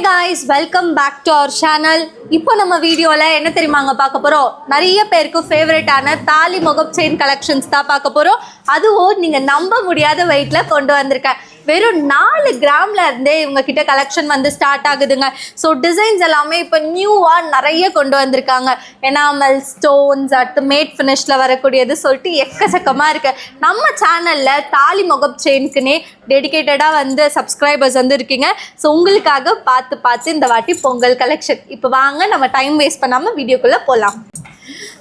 guys, welcome back to our channel. இப்போ நம்ம வீடியோல என்ன தெரியுமாங்க பார்க்க போறோம்? நிறைய பேருக்கு ஃபேவரட்டான தாலி முகப் செயின் கலெக்ஷன்ஸ் தான் பார்க்க போறோம். அதுவும் நீங்க நம்ப முடியாத வெயிட்ல கொண்டு வந்திருக்கேன். வெறும் 4 கிராம்ல இருந்தே இவங்க கிட்ட கலெக்ஷன் வந்து ஸ்டார்ட் ஆகுதுங்க. ஸோ டிசைன்ஸ் எல்லாமே இப்போ நியூவாக நிறைய கொண்டு வந்திருக்காங்க. எனாமல் ஸ்டோன்ஸ் அடுத்து மேட் ஃபினிஷில் வரக்கூடியது சொல்லிட்டு எக்கச்சக்கமாக இருக்கு. நம்ம சேனலில் தாலி முகப் செயின்க்குன்னே டெடிக்கேட்டடாக வந்து சப்ஸ்கிரைபர்ஸ் வந்து இருக்கீங்க. ஸோ உங்களுக்காக பார்த்து இந்த வாட்டி பொங்கல் கலெக்ஷன். இப்போ வாங்க நம்ம டைம் வேஸ்ட் பண்ணாமல் வீடியோக்குள்ளே போகலாம்.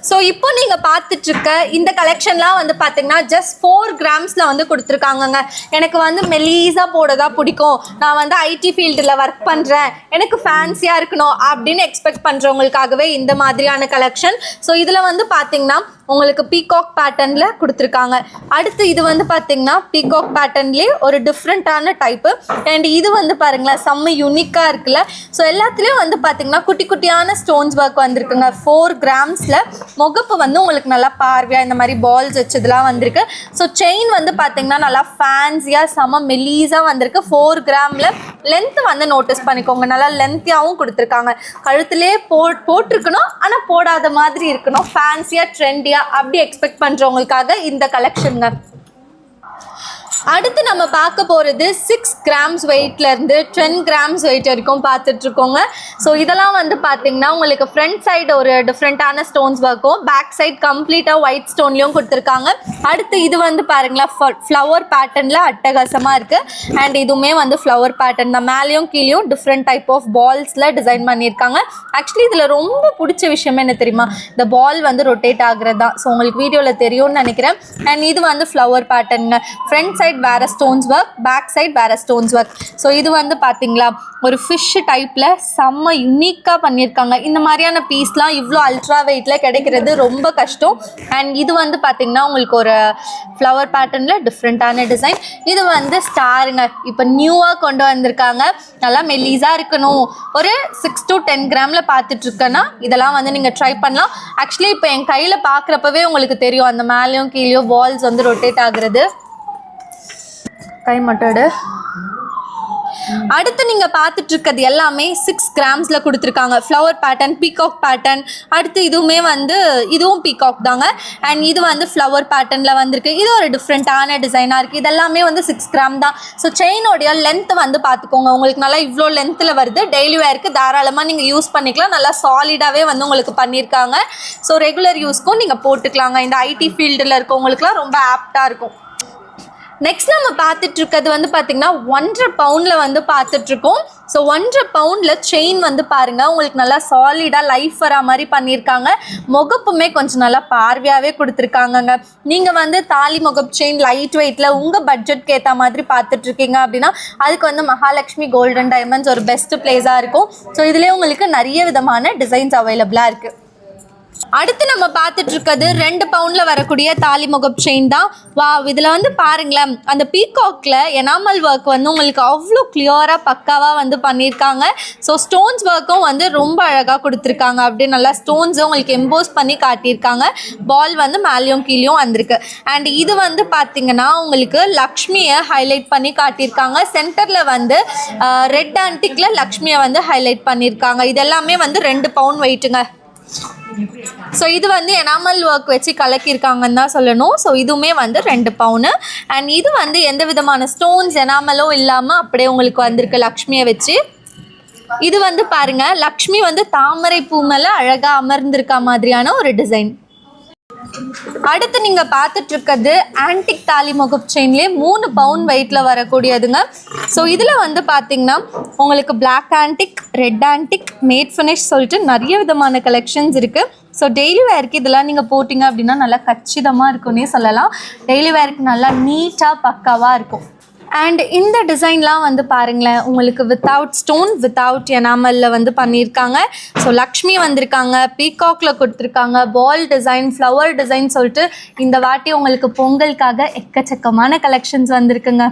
ஸோ இப்போ நீங்கள் பார்த்துட்ருக்க இந்த கலெக்ஷன்லாம் வந்து பார்த்தீங்கன்னா ஜஸ்ட் 4 கிராம்ஸில் வந்து கொடுத்துருக்காங்கங்க. எனக்கு வந்து மெலீஸாக போடதான் பிடிக்கும், நான் வந்து ஐடி ஃபீல்டில் ஒர்க் பண்ணுறேன், எனக்கு ஃபேன்சியாக இருக்கணும் அப்படின்னு எக்ஸ்பெக்ட் பண்ணுறவங்களுக்காகவே இந்த மாதிரியான கலெக்ஷன். ஸோ இதில் வந்து பார்த்தீங்கன்னா உங்களுக்கு பீகாக் பேட்டர்னில் கொடுத்துருக்காங்க. அடுத்து இது வந்து பார்த்தீங்கன்னா பீகாக் பேட்டர்ன்லேயே ஒரு டிஃப்ரெண்ட்டான டைப்பு. அண்ட் இது வந்து பாருங்களேன் செம்ம யூனிக்காக இருக்குல்ல. ஸோ எல்லாத்துலேயும் வந்து பார்த்தீங்கன்னா குட்டி குட்டியான ஸ்டோன்ஸ் ஒர்க் வந்திருக்குங்க. 4 கிராம்ஸில் முகப்பு வந்து உங்களுக்கு நல்லா பார்வையாக இந்த மாதிரி பால்ஸ் வச்சதுலாம் வந்திருக்கு. ஸோ செயின் வந்து பார்த்தீங்கன்னா நல்லா ஃபேன்சியாக செம்ம மெலீஸாக வந்திருக்கு. 4 கிராமில் லென்த்து வந்து நோட்டீஸ் பண்ணிக்கோங்க, நல்லா லென்த்தியாகவும் கொடுத்துருக்காங்க. கழுத்துலேயே போட்டிருக்கணும் ஆனால் போடாத மாதிரி இருக்கணும், ஃபேன்சியாக ட்ரெண்டியாக அப்படி எக்ஸ்பெக்ட் பண்றவங்களுக்காக இந்த கலெக்ஷனுங்க. அடுத்து நம்ம பார்க்க போகிறது 6 கிராம்ஸ் வெயிட்லேருந்து 10 கிராம்ஸ் வெயிட் வரைக்கும் பார்த்துட்ருக்கோங்க. ஸோ இதெல்லாம் வந்து பார்த்தீங்கன்னா உங்களுக்கு ஃப்ரண்ட் சைடு ஒரு டிஃப்ரெண்ட்டான ஸ்டோன்ஸ் ஒர்க்கும், பேக் சைட் கம்ப்ளீட்டாக ஒயிட் ஸ்டோன்லேயும் கொடுத்துருக்காங்க. அடுத்து இது வந்து பாருங்களேன் ஃப்ளவர் பேட்டர்னில் அட்டகாசமாக இருக்குது. அண்ட் இதுவுமே வந்து ஃப்ளவர் பேட்டர்ன் தான், மேலேயும் கீழேயும் டிஃப்ரெண்ட் டைப் ஆஃப் பால்ஸில் டிசைன் பண்ணியிருக்காங்க. ஆக்சுவலி இதில் ரொம்ப பிடிச்ச விஷயமே என்ன தெரியுமா, இந்த பால் வந்து ரொட்டேட் ஆகுறது தான். ஸோ உங்களுக்கு வீடியோவில் தெரியும்னு நினைக்கிறேன். அண்ட் இது வந்து ஃப்ளவர் பேட்டர்னுங்க. ஃப்ரண்ட் சைட் வேற ஸ்டோன்ஸ் ஒர்க், பேக் சைட் வேற ஸ்டோன்ஸ் ஒர்க். ஸோ இது வந்து பார்த்தீங்களா ஒரு ஃபிஷ் டைப்பில் செம்ம யூனிக்காக பண்ணியிருக்காங்க. இந்த மாதிரியான பீஸ்லாம் இவ்வளோ அல்ட்ரா வெயிட்டில் கிடைக்கிறது ரொம்ப கஷ்டம். அண்ட் இது வந்து பார்த்தீங்கன்னா உங்களுக்கு ஒரு ஃப்ளவர் பேட்டர்னில் டிஃப்ரெண்ட்டான டிசைன். இது வந்து ஸ்டாருங்க, இப்போ நியூவாக கொண்டு வந்திருக்காங்க. நல்லா மெலீஸாக இருக்கணும், ஒரு 6 to 10 கிராமில் பார்த்துட்ருக்கேன்னா இதெல்லாம் வந்து நீங்கள் ட்ரை பண்ணலாம். ஆக்சுவலி இப்போ என் கையில் பார்க்குறப்பவே உங்களுக்கு தெரியும் அந்த மேலேயும் கீழேயும் வால்ஸ் வந்து ரொட்டேட் ஆகுறது. கை மட்டும் அடுத்து நீங்கள் பார்த்துட்டு இருக்கிறது எல்லாமே 6 கிராம்ஸில் கொடுத்துருக்காங்க. Flower pattern, peacock pattern. அடுத்து இதுவும் பீகாக் தாங்க. அண்ட் இது வந்து ஃப்ளவர் பேட்டர்னில் வந்திருக்கு. இது ஒரு டிஃப்ரெண்ட்டான டிசைனாக இருக்குது. இதெல்லாமே வந்து 6 கிராம் தான். ஸோ செயினோடைய லென்த் வந்து பார்த்துக்கோங்க, உங்களுக்கு நல்லா இவ்வளோ லென்த்தில் வருது. டெய்லி வேருக்கு தாராளமாக நீங்கள் யூஸ் பண்ணிக்கலாம். நல்லா சாலிடாகவே வந்து உங்களுக்கு பண்ணியிருக்காங்க. ஸோ ரெகுலர் யூஸ்க்கும் நீங்கள் போட்டுக்கலாங்க. இந்த ஐடி ஃபீல்டில் இருக்கவங்களுக்குலாம் ரொம்ப ஆப்டாக இருக்கும். நெக்ஸ்ட் நம்ம பார்த்துட்டு இருக்கிறது வந்து பார்த்தீங்கன்னா 1.5 பவுண்டில் வந்து பார்த்துட்ருக்கோம். ஸோ 1.5 பவுண்டில் செயின் வந்து பாருங்கள் உங்களுக்கு நல்லா சாலிடாக லைஃப் வரா மாதிரி பண்ணியிருக்காங்க. முகப்புமே கொஞ்சம் நல்லா பார்வையாகவே கொடுத்துருக்காங்கங்க. நீங்கள் வந்து தாலி முகப் செயின் லைட் வெயிட்டில் உங்கள் பட்ஜெட்க்கு ஏற்ற மாதிரி பார்த்துட்ருக்கீங்க அப்படின்னா அதுக்கு வந்து மகாலட்சுமி கோல்டன் டைமண்ட்ஸ் ஒரு பெஸ்ட்டு பிளேஸாக இருக்கும். ஸோ இதிலே உங்களுக்கு நிறைய விதமான டிசைன்ஸ் அவைலபிளாக இருக்குது. அடுத்து நம்ம பார்த்துட்டு இருக்கிறது 2 பவுண்டில் வரக்கூடிய தாலி முகப் செயின் தான். வா, இதில் வந்து பாருங்களேன் அந்த பீகாக்ல எனாமல் ஒர்க் வந்து உங்களுக்கு அவ்வளோ கிளியராக பக்காவாக வந்து பண்ணியிருக்காங்க. ஸோ ஸ்டோன்ஸ் ஒர்க்கும் வந்து ரொம்ப அழகாக கொடுத்துருக்காங்க. அப்படியே நல்லா ஸ்டோன்ஸும் உங்களுக்கு எம்போஸ் பண்ணி காட்டியிருக்காங்க. பால் வந்து மேலேயும் கீழேயும் வந்திருக்கு. அண்ட் இது வந்து பார்த்தீங்கன்னா உங்களுக்கு லக்ஷ்மியை ஹைலைட் பண்ணி காட்டியிருக்காங்க. சென்டரில் வந்து ரெட் ஆன்டிக்கில் லக்ஷ்மியை வந்து ஹைலைட் பண்ணியிருக்காங்க. இது எல்லாமே வந்து 2 பவுண்ட் வெயிட்டுங்க. ஸோ இது வந்து எனாமல் ஒர்க் வச்சு கலக்கியிருக்காங்கன்னு தான் சொல்லணும். ஸோ இதுவுமே வந்து 2 பவுண்டு. அண்ட் இது வந்து எந்த விதமான ஸ்டோன்ஸ் எனாமலும் இல்லாமல் அப்படியே உங்களுக்கு வந்திருக்கு லக்ஷ்மியை வச்சு. இது வந்து பாருங்கள் லக்ஷ்மி வந்து தாமரை பூ மேலே அழகாக அமர்ந்திருக்க மாதிரியான ஒரு டிசைன். அடுத்து நீங்கள் பார்த்துட்டு இருக்கிறது ஆன்டிக் தாலி முகப் செயின்லேயே 3 பவுண்ட் வெயிட்டில் வரக்கூடியதுங்க. ஸோ இதில் வந்து பார்த்தீங்கன்னா உங்களுக்கு black antique, red antique, matte finish சொல்லிட்டு நிறைய விதமான கலெக்ஷன்ஸ் இருக்குது. ஸோ டெய்லி வேருக்கு இதெல்லாம் நீங்கள் போட்டிங்க அப்படின்னா நல்லா கச்சிதமாக இருக்குன்னே சொல்லலாம். டெய்லி வேருக்கு நல்லா நீட்டாக பக்காவாக இருக்கும். அண்ட் இந்த டிசைன்லாம் வந்து பாருங்களேன் உங்களுக்கு வித்தவுட் ஸ்டோன், வித்தவுட் எனாமலில் வந்து பண்ணியிருக்காங்க. ஸோ லக்ஷ்மி வந்திருக்காங்க, பீகாக்கில் கொடுத்துருக்காங்க, பால் டிசைன், ஃப்ளவர் டிசைன் சொல்லிட்டு இந்த வாட்டி உங்களுக்கு பொங்கலுக்காக எக்கச்சக்கமான கலெக்ஷன்ஸ் வந்திருக்குங்க.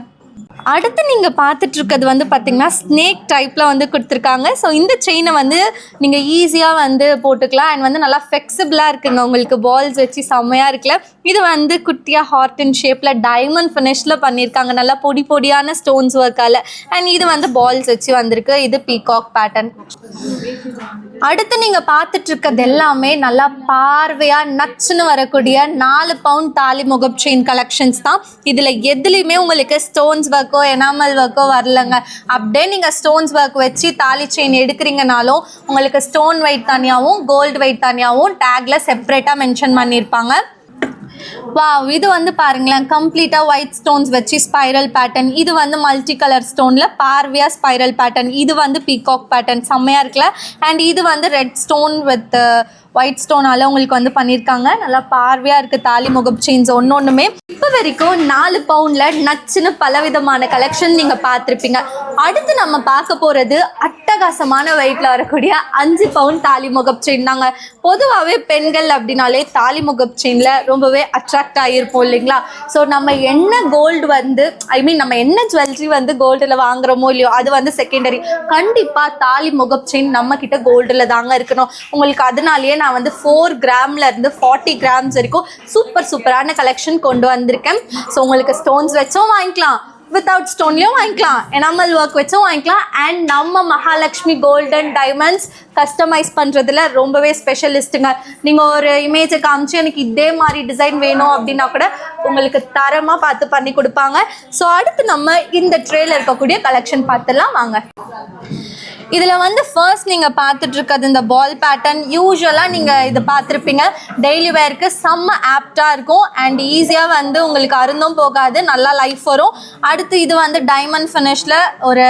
அடுத்து நீங்கள் பார்த்துட்டு இருக்கிறது வந்து பார்த்திங்கன்னா ஸ்னேக் டைப்பில் வந்து கொடுத்துருக்காங்க. ஸோ இந்த செயினை வந்து நீங்கள் ஈஸியாக வந்து போட்டுக்கலாம். அண்ட் வந்து நல்லா ஃப்ளெக்சிபிளாக இருக்குங்க, உங்களுக்கு பால்ஸ் வச்சு செம்மையாக இருக்குல்ல. இது வந்து குட்டியாக ஹார்ட் இன் ஷேப்பில் டைமண்ட் ஃபினிஷில் பண்ணியிருக்காங்க, நல்லா பொடி பொடியான ஸ்டோன்ஸ் ஒர்க்கால். அண்ட் இது வந்து பால்ஸ் வச்சு வந்திருக்கு. இது பீகாக் பேட்டர்ன். அடுத்து நீங்கள் பார்த்துட்டு இருக்கிறது எல்லாமே நல்லா பார்வையாக நச்சுன்னு வரக்கூடிய 4 பவுண்ட் தாலி முகப் செயின் கலெக்ஷன்ஸ் தான். இதில் எதுலேயுமே உங்களுக்கு ஸ்டோன்ஸ் ஒர்க்கோ எனாமல் ஒர்க்கோ வரலங்க. அப்படியே நீங்கள் ஸ்டோன்ஸ் ஒர்க் வச்சு தாலி செயின் எடுக்கிறீங்கனாலும் உங்களுக்கு ஸ்டோன் வெயிட் தனியாகவும் கோல்டு வெயிட் தனியாகவும் டேக்ல செப்பரேட்டாக மென்ஷன் பண்ணியிருப்பாங்க. வாவ், இது வந்து பாருங்களேன், கம்ப்ளீட்டாக ஒயிட் ஸ்டோன்ஸ் வச்சு ஸ்பைரல் பேட்டர்ன். இது வந்து மல்டி கலர் ஸ்டோனில் பார்வையாக ஸ்பைரல் பேட்டர்ன். இது வந்து பீகாக் பேட்டர்ன், செம்மையாக இருக்குல்ல. அண்ட் இது வந்து ரெட் ஸ்டோன் வித் ஒயிட் ஸ்டோனால் உங்களுக்கு வந்து பண்ணியிருக்காங்க. நல்லா பார்வையாக இருக்குது தாலி முகப் செயின்ஸ் ஒன்றுமே. இப்போ வரைக்கும் 4 பவுண்டில் நச்சுன்னு பலவிதமான கலெக்ஷன் நீங்கள் பார்த்துருப்பீங்க. அடுத்து நம்ம பார்க்க போகிறது அட்டகாசமான வெயிட்டில் வரக்கூடிய 5 பவுண்ட் தாலி முகப் செயின் தாங்க. பொதுவாகவே பெண்கள் அப்படின்னாலே தாலி முகப் செயினில் ரொம்பவே அட்ராக்ட் ஆகிருப்போம் இல்லைங்களா. ஸோ நம்ம என்ன கோல்டு வந்து நம்ம என்ன ஜுவல்லரி வந்து கோல்டில் வாங்குறோமோ இல்லையோ அது வந்து செகண்டரி. கண்டிப்பாக தாலி முகப் செயின் நம்ம கிட்ட கோல்டில் தாங்க இருக்கணும். உங்களுக்கு அதனாலேயே நான் வந்து 4 கிராம்ல இருந்து 40 கிராம்ஸ் வரைக்கும் சூப்பரான கலெக்ஷன் கொண்டு வந்திருக்கேன். ஸோ உங்களுக்கு ஸ்டோன்ஸ் வச்சும் வாங்கிக்கலாம், வித்தவுட் ஸ்டோன்லையும் வாங்கிக்கலாம், எனாமல் ஒர்க் வச்சும் வாங்கிக்கலாம். அண்ட் நம்ம மகாலட்சுமி கோல்டன் டைமண்ட்ஸ் கஸ்டமைஸ் பண்ணுறதுல ரொம்பவே ஸ்பெஷலிஸ்ட்டுங்க. நீங்கள் ஒரு இமேஜை காமிச்சு எனக்கு இதே மாதிரி டிசைன் வேணும் அப்படின்னா கூட உங்களுக்கு தரமாக பார்த்து பண்ணி கொடுப்பாங்க. ஸோ அடுத்து நம்ம இந்த ட்ரேல இருக்கக்கூடிய கலெக்ஷன் பார்த்துலாம் வாங்க. இதில் வந்து ஃபர்ஸ்ட் நீங்கள் பார்த்துட்டு இருக்கிறது இந்த பால் பேட்டர்ன். யூஸ்வலாக நீங்கள் இதை பார்த்துருப்பீங்க, டெய்லி வேருக்கு செம்ம ஆப்டாக இருக்கும். அண்ட் ஈஸியாக வந்து உங்களுக்கு அருந்தும் போகாது, நல்லா லைஃப் வரும். அடுத்து இது வந்து டைமண்ட் ஃபினிஷில் ஒரு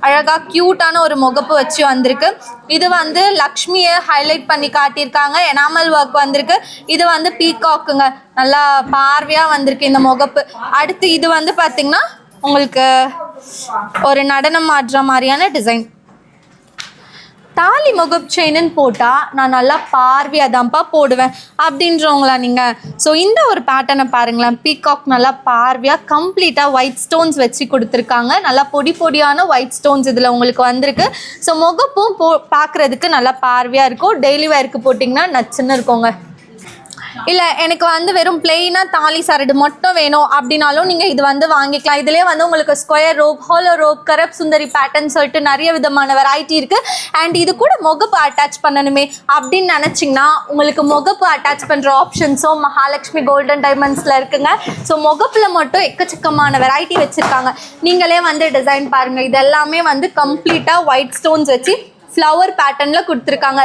அழகாக க்யூட்டான ஒரு முகப்பு வச்சு வந்திருக்கு. இது வந்து லக்ஷ்மியை ஹைலைட் பண்ணி காட்டியிருக்காங்க, எனாமல் ஒர்க் வந்திருக்கு. இது வந்து பீகாக்குங்க, நல்லா பார்வையாக வந்திருக்கு இந்த முகப்பு. அடுத்து இது வந்து பார்த்திங்கன்னா உங்களுக்கு ஒரு நடனம் ஆடுற மாதிரியான டிசைன். தாலி முகப் செயின்னு போட்டால் நான் நல்லா பார்வையாக தான்ப்பா போடுவேன் அப்படின்றவங்களா நீங்கள்? ஸோ இந்த ஒரு பேட்டர்னை பாருங்களேன், பீகாக் நல்லா பார்வையாக கம்ப்ளீட்டாக ஒயிட் ஸ்டோன்ஸ் வச்சு கொடுத்துருக்காங்க. நல்லா பொடி பொடியான ஒயிட் ஸ்டோன்ஸ் இதில் உங்களுக்கு வந்திருக்கு. ஸோ முகப்பும் பார்க்குறதுக்கு நல்லா பார்வையாக இருக்கும். டெய்லி வேருக்கு போட்டிங்கன்னா நச்சுன்னு இருக்குங்க. இல்லை எனக்கு வந்து வெறும் பிளெயினாக தாலி சரடு மட்டும் வேணும் அப்படின்னாலும் நீங்கள் இது வந்து வாங்கிக்கலாம். இதிலே வந்து உங்களுக்கு ஸ்கொயர் ரோப், ஹோலோ ரோப், கரப் சுந்தரி பேட்டர்ன் சொல்லிட்டு நிறைய விதமான வெரைட்டி இருக்குது. அண்ட் இது கூட முகப்பு அட்டாச் பண்ணணுமே அப்படின்னு நினச்சிங்கன்னா உங்களுக்கு முகப்பு அட்டாச் பண்ணுற ஆப்ஷன்ஸும் மகாலட்சுமி கோல்டன் டைமண்ட்ஸில் இருக்குங்க. ஸோ முகப்பில் மட்டும் எக்கச்சக்கமான வெரைட்டி வச்சுருக்காங்க. நீங்களே வந்து டிசைன் பாருங்கள். இது எல்லாமே வந்து கம்ப்ளீட்டாக ஒயிட் ஸ்டோன்ஸ் வச்சு ஃப்ளவர் பேட்டர்னில் கொடுத்துருக்காங்க.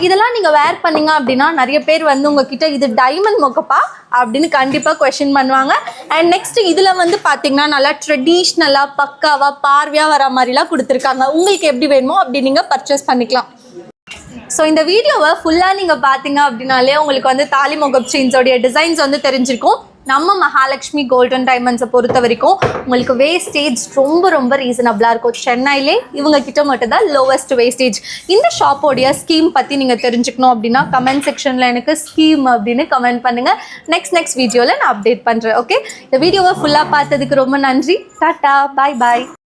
இதெல்லாம் நீங்கள் வேர் பண்ணிங்க அப்படின்னா நிறைய பேர் வந்து உங்ககிட்ட இது டைமண்ட் முகப்பா அப்படின்னு கண்டிப்பாக கொஷின் பண்ணுவாங்க. அண்ட் நெக்ஸ்ட் இதில் வந்து பார்த்தீங்கன்னா நல்லா ட்ரெடிஷ்னலாக பக்காவாக பார்வையாக வர மாதிரிலாம் கொடுத்துருக்காங்க. உங்களுக்கு எப்படி வேணுமோ அப்படி நீங்கள் பர்ச்சேஸ் பண்ணிக்கலாம். ஸோ இந்த வீடியோவை ஃபுல்லாக நீங்கள் பார்த்தீங்க அப்படின்னாலே உங்களுக்கு வந்து தாலி முகப் செயின்ஸோடைய டிசைன்ஸ் வந்து தெரிஞ்சிருக்கும். நம்ம மகாலட்சுமி கோல்டன் டைமண்ட்ஸை பொறுத்த வரைக்கும் உங்களுக்கு வேஸ்டேஜ் ரொம்ப ரீசனபிளாக இருக்கும். சென்னையிலே இவங்க கிட்ட மட்டும் தான் லோவஸ்ட் வேஸ்டேஜ். இந்த ஷாப்போடைய ஸ்கீம் பற்றி நீங்கள் தெரிஞ்சுக்கணும் அப்படின்னா கமெண்ட் செக்ஷனில் எனக்கு ஸ்கீம் அப்படின்னு கமெண்ட் பண்ணுங்கள். நெக்ஸ்ட் வீடியோவில் நான் அப்டேட் பண்ணுறேன். ஓகே, இந்த வீடியோவை ஃபுல்லாக பார்த்ததுக்கு ரொம்ப நன்றி. டாட்டா, பாய்.